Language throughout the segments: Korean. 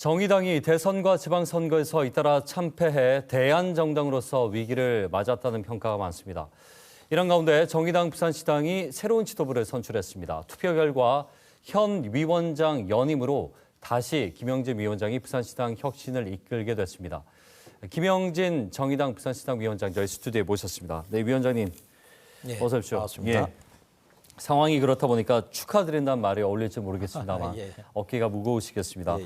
정의당이 대선과 지방선거에서 잇따라 참패해 대안정당으로서 위기를 맞았다는 평가가 많습니다. 이런 가운데 정의당 부산시당이 새로운 지도부를 선출했습니다. 투표 결과 현 위원장 연임으로 다시 김영진 위원장이 부산시당 혁신을 이끌게 됐습니다. 김영진 정의당 부산시당 위원장 저희 스튜디오에 모셨습니다. 네, 위원장님 어서 오십시오. 반갑습니다. 상황이 그렇다 보니까 축하드린다는 말이 어울릴지 모르겠습니다만 어깨가 무거우시겠습니다.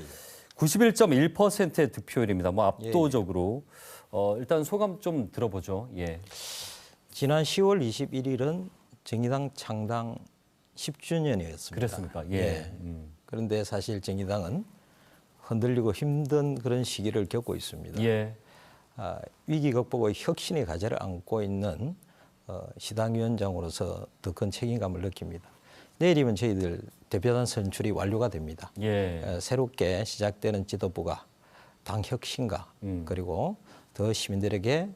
91.1%의 득표율입니다. 뭐 압도적으로. 일단 소감 좀 들어보죠. 지난 10월 21일은 정의당 창당 10주년이었습니다. 그랬습니까? 그런데 사실 정의당은 흔들리고 힘든 그런 시기를 겪고 있습니다. 위기 극복의 혁신의 과제를 안고 있는 시당위원장으로서 더 큰 책임감을 느낍니다. 내일이면 저희들 대표단 선출이 완료가 됩니다. 새롭게 시작되는 지도부가 당 혁신과 그리고 더 시민들에게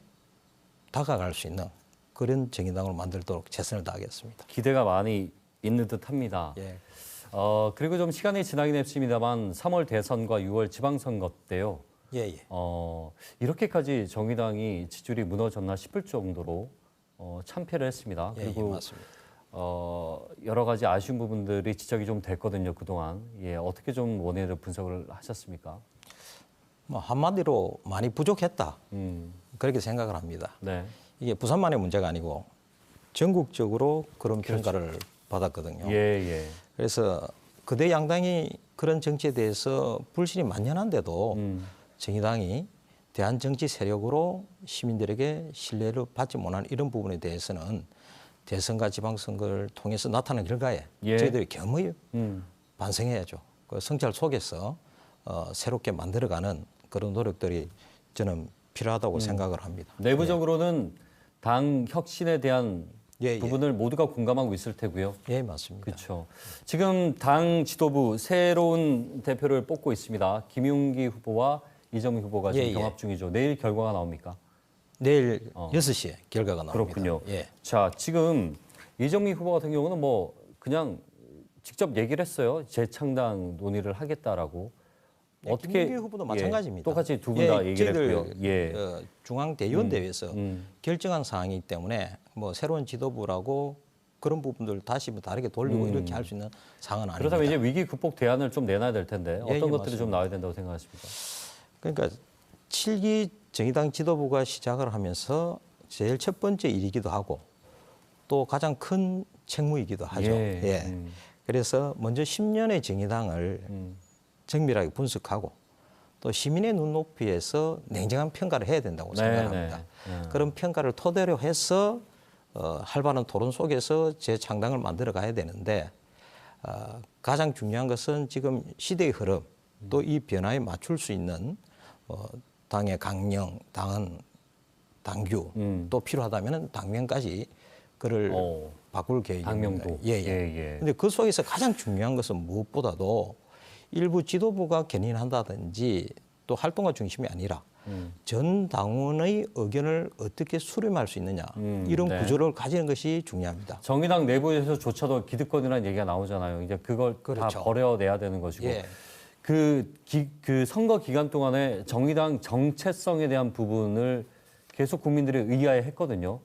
다가갈 수 있는 그런 정의당으로 만들도록 최선을 다하겠습니다. 기대가 많이 있는 듯합니다. 그리고 좀 시간이 지나긴 했습니다만 3월 대선과 6월 지방선거 때요. 이렇게까지 정의당이 지지율이 무너졌나 싶을 정도로 참패를 했습니다. 그리고 맞습니다. 여러 가지 아쉬운 부분들이 지적이 좀 됐거든요, 그동안. 어떻게 좀 원인을 분석을 하셨습니까? 뭐 한마디로 많이 부족했다. 그렇게 생각을 합니다. 이게 부산만의 문제가 아니고 전국적으로 그런 평가를 받았거든요. 그래서 거대 양당이 그런 정치에 대해서 불신이 만연한데도 정의당이 대한 정치 세력으로 시민들에게 신뢰를 받지 못하는 이런 부분에 대해서는 대선과 지방선거를 통해서 나타난 결과에 저희들이 겸허히 반성해야죠. 그 성찰 속에서 새롭게 만들어가는 그런 노력들이 저는 필요하다고 생각을 합니다. 내부적으로는 당 혁신에 대한 부분을 모두가 공감하고 있을 테고요. 맞습니다. 그렇죠. 지금 당 지도부 새로운 대표를 뽑고 있습니다. 김용기 후보와 이정미 후보가 지금 경합 중이죠. 내일 결과가 나옵니까? 내일 6시에 결과가 나옵니다. 그렇군요. 자, 지금 이정미 후보 같은 경우는 뭐 그냥 직접 얘기를 했어요. 재창당 논의를 하겠다라고. 어떻게 김용기 후보도 마찬가지입니다. 똑같이 두 분 다 얘기를 했고요. 중앙대의원대회에서 결정한 사항이기 때문에 뭐 새로운 지도부라고 그런 부분들 다시 뭐 다르게 돌리고 이렇게 할 수 있는 상황은 아닙니다. 그렇다면 이제 위기 극복 대안을 좀 내놔야 될 텐데 어떤 것들이 맞습니다. 좀 나와야 된다고 생각하십니까? 그러니까 7기 정의당 지도부가 시작을 하면서 제일 첫 번째 일이기도 하고 또 가장 큰 책무이기도 하죠. 그래서 먼저 10년의 정의당을 정밀하게 분석하고 또 시민의 눈높이에서 냉정한 평가를 해야 된다고 생각합니다. 그런 평가를 토대로 해서 활발한 토론 속에서 재창당을 만들어 가야 되는데 가장 중요한 것은 지금 시대의 흐름 또 이 변화에 맞출 수 있는 당의 강령, 당규 또 필요하다면 당명까지 그를 바꿀 계획입니다. 당명도. 근데 그 속에서 가장 중요한 것은 무엇보다도 일부 지도부가 견인한다든지 또 활동가 중심이 아니라 전 당원의 의견을 어떻게 수렴할 수 있느냐 이런 구조를 가지는 것이 중요합니다. 정의당 내부에서조차도 기득권이라는 얘기가 나오잖아요. 이제 그걸 다 버려내야 되는 것이고 그 선거 기간 동안에 정의당 정체성에 대한 부분을 계속 국민들이 의아해했거든요.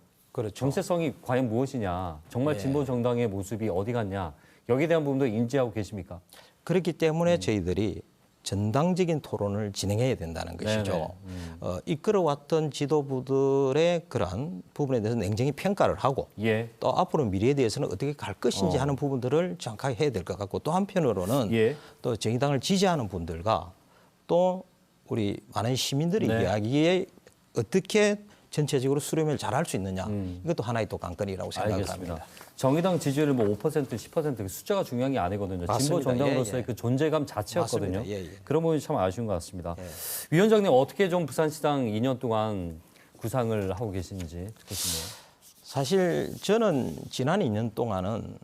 정체성이 과연 무엇이냐, 정말 진보 정당의 모습이 어디 갔냐, 여기에 대한 부분도 인지하고 계십니까? 그렇기 때문에 저희들이 전당적인 토론을 진행해야 된다는 것이죠. 이끌어왔던 지도부들의 그러한 부분에 대해서 냉정히 평가를 하고 또 앞으로 미래에 대해서는 어떻게 갈 것인지 하는 부분들을 정확하게 해야 될 것 같고 또 한편으로는 또 정의당을 지지하는 분들과 또 우리 많은 시민들의 이야기에 어떻게 전체적으로 수렴을 잘할 수 있느냐 이것도 하나의 또 관건이라고 생각을 합니다. 정의당 지지율 뭐 5%, 10% 숫자가 중요한 게 아니거든요. 진보 정당으로서의 그 존재감 자체였거든요. 그런 부분이 참 아쉬운 것 같습니다. 위원장님 어떻게 좀 부산시당 2년 동안 구상을 하고 계신지 듣고 싶네요. 사실 저는 지난 2년 동안은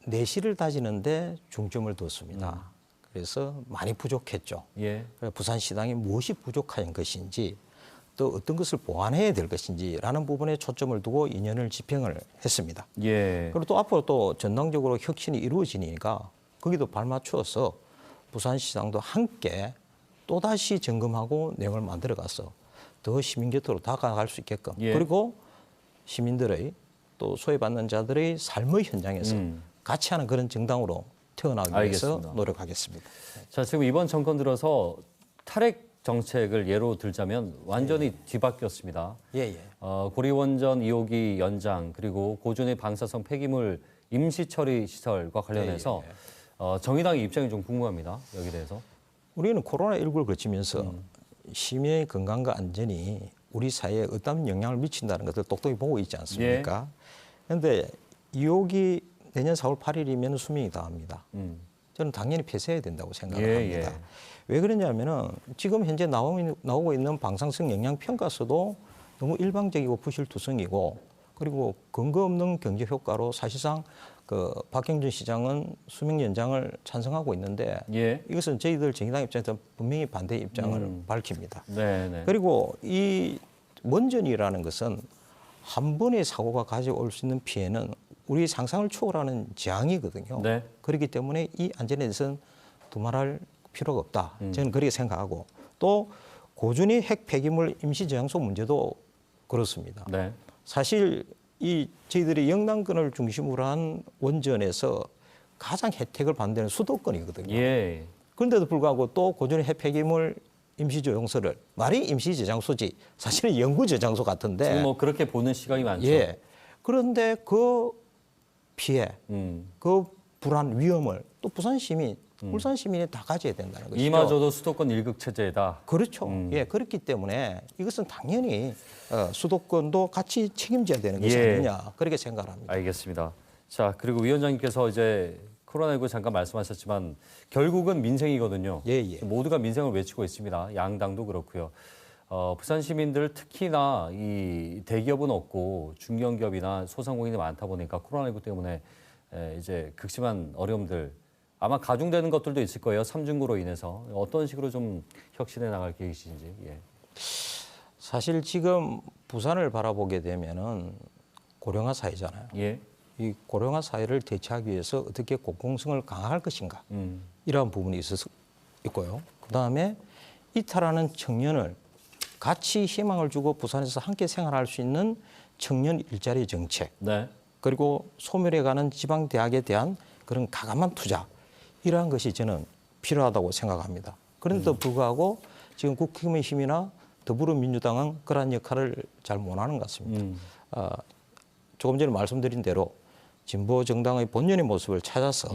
내실을 다지는데 중점을 뒀습니다. 그래서 많이 부족했죠. 부산시당이 무엇이 부족한 것인지 또 어떤 것을 보완해야 될 것인지라는 부분에 초점을 두고 2년을 집행을 했습니다. 그리고 또 앞으로 또 전당적으로 혁신이 이루어지니까 거기도 발맞추어서 부산시장도 함께 또다시 점검하고 내용을 만들어가서 더 시민 곁으로 다가갈 수 있게끔 예. 그리고 시민들의 또 소외받는 자들의 삶의 현장에서 같이 하는 그런 정당으로 태어나기 위해서 알겠습니다. 노력하겠습니다. 자, 지금 이번 정권 들어서 탈핵 정책을 예로 들자면 완전히 뒤바뀌었습니다. 예. 고리원전 2호기 연장 그리고 고준의 방사성 폐기물 임시 처리 시설과 관련해서 정의당의 입장이 좀 궁금합니다. 여기 대해서. 우리는 코로나19를 거치면서 시민의 건강과 안전이 우리 사회에 어떤 영향을 미친다는 것을 똑똑히 보고 있지 않습니까? 그런데 2호기 내년 4월 8일이면 수명이 다합니다. 저는 당연히 폐쇄해야 된다고 생각을 합니다. 왜 그러냐면은 지금 현재 나오고 있는 방사성 영향 평가서도 너무 일방적이고 부실투성이고 그리고 근거 없는 경제 효과로 사실상 그 박형준 시장은 수명 연장을 찬성하고 있는데 이것은 저희들 정의당 입장에서 분명히 반대 입장을 밝힙니다. 그리고 이 원전이라는 것은 한 번의 사고가 가져올 수 있는 피해는 우리 상상을 초월하는 재앙이거든요. 그렇기 때문에 이 안전에 대해서는 두말할 필요가 없다. 저는 그렇게 생각하고 또 고준위 핵 폐기물 임시 저장소 문제도 그렇습니다. 사실 이 저희들이 영남권을 중심으로 한 원전에서 가장 혜택을 받는 데는 수도권이거든요. 그런데도 불구하고 또 고준위 핵 폐기물 임시 저장소를 말이 임시 저장소지 사실은 연구 저장소 같은데 지금 뭐 그렇게 보는 시각이 많죠. 그런데 그 피해, 그 불안, 위험을 또 부산 시민, 울산 시민이 다 가져야 된다는 것이죠. 이마저도 수도권 1급 체제다. 그렇죠. 그렇기 때문에 이것은 당연히 수도권도 같이 책임져야 되는 것이 아니냐 그렇게 생각을 합니다. 알겠습니다. 자, 그리고 위원장님께서 이제 코로나19 잠깐 말씀하셨지만 결국은 민생이거든요. 모두가 민생을 외치고 있습니다. 양당도 그렇고요. 부산 시민들 특히나 이 대기업은 없고 중견기업이나 소상공인이 많다 보니까 코로나19 때문에 이제 극심한 어려움들 아마 가중되는 것들도 있을 거예요. 삼중구로 인해서 어떤 식으로 좀 혁신해 나갈 계획이신지. 사실 지금 부산을 바라보게 되면은 고령화 사회잖아요. 이 고령화 사회를 대체하기 위해서 어떻게 공공성을 강화할 것인가 이러한 부분이 있고요. 그다음에 이탈하는 청년을 같이 희망을 주고 부산에서 함께 생활할 수 있는 청년 일자리 정책 그리고 소멸해가는 지방 대학에 대한 그런 가감한 투자 이러한 것이 저는 필요하다고 생각합니다. 그런데도 불구하고 지금 국민의힘이나 더불어민주당은 그러한 역할을 잘 못하는 것 같습니다. 조금 전에 말씀드린 대로 진보 정당의 본연의 모습을 찾아서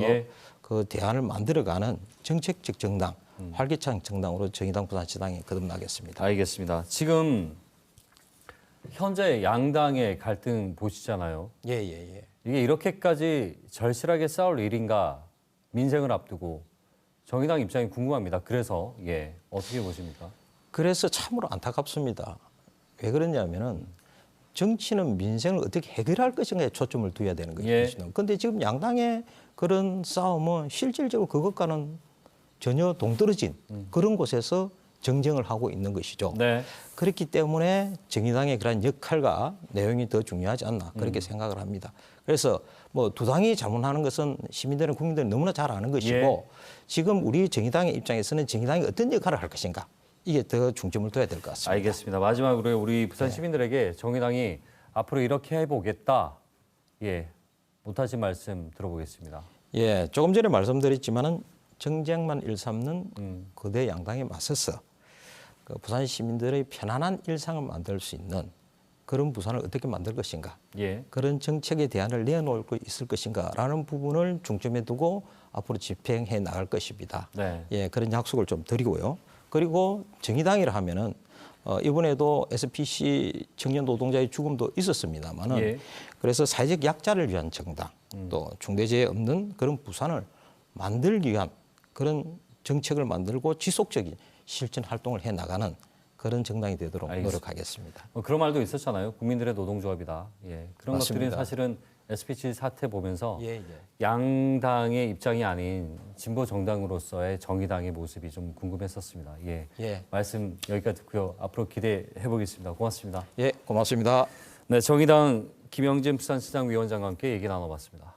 그 대안을 만들어가는 정책적 정당, 활기찬 정당으로 정의당 부산시당이 거듭나겠습니다. 알겠습니다. 지금 현재 양당의 갈등 보시잖아요. 이게 이렇게까지 절실하게 싸울 일인가? 민생을 앞두고 정의당 입장이 궁금합니다. 그래서 어떻게 보십니까? 그래서 참으로 안타깝습니다. 왜 그러냐면은 정치는 민생을 어떻게 해결할 것인가에 초점을 두어야 되는 것이거든요. 그런데 지금 양당의 그런 싸움은 실질적으로 그것과는 전혀 동떨어진 그런 곳에서 정쟁을 하고 있는 것이죠. 그렇기 때문에 정의당의 그런 역할과 내용이 더 중요하지 않나 그렇게 생각을 합니다. 그래서 뭐 두 당이 잘못하는 것은 시민들은 국민들은 너무나 잘 아는 것이고 지금 우리 정의당의 입장에서는 정의당이 어떤 역할을 할 것인가 이게 더 중점을 둬야 될 것 같습니다. 알겠습니다. 마지막으로 우리 부산 시민들에게 정의당이 앞으로 이렇게 해보겠다. 못하신 말씀 들어보겠습니다. 조금 전에 말씀드렸지만은 정쟁만 일삼는 거대 양당에 맞서서 그 부산 시민들의 편안한 일상을 만들 수 있는 그런 부산을 어떻게 만들 것인가, 그런 정책에 대안을 내놓을 수 있을 것인가라는 부분을 중점에 두고 앞으로 집행해 나갈 것입니다. 그런 약속을 좀 드리고요. 그리고 정의당이라 하면은 이번에도 SPC 청년 노동자의 죽음도 있었습니다만은 그래서 사회적 약자를 위한 정당, 또 중대재해 없는 그런 부산을 만들기 위한 그런 정책을 만들고 지속적인 실천 활동을 해 나가는 그런 정당이 되도록 노력하겠습니다. 그런 말도 있었잖아요. 국민들의 노동조합이다. 그런 맞습니다. 것들이 사실은 SPC 사태 보면서 양당의 입장이 아닌 진보 정당으로서의 정의당의 모습이 좀 궁금했었습니다. 말씀 여기까지 듣고요. 앞으로 기대해 보겠습니다. 고맙습니다. 고맙습니다. 네, 정의당 김영진 부산시장 위원장과 함께 얘기 나눠봤습니다.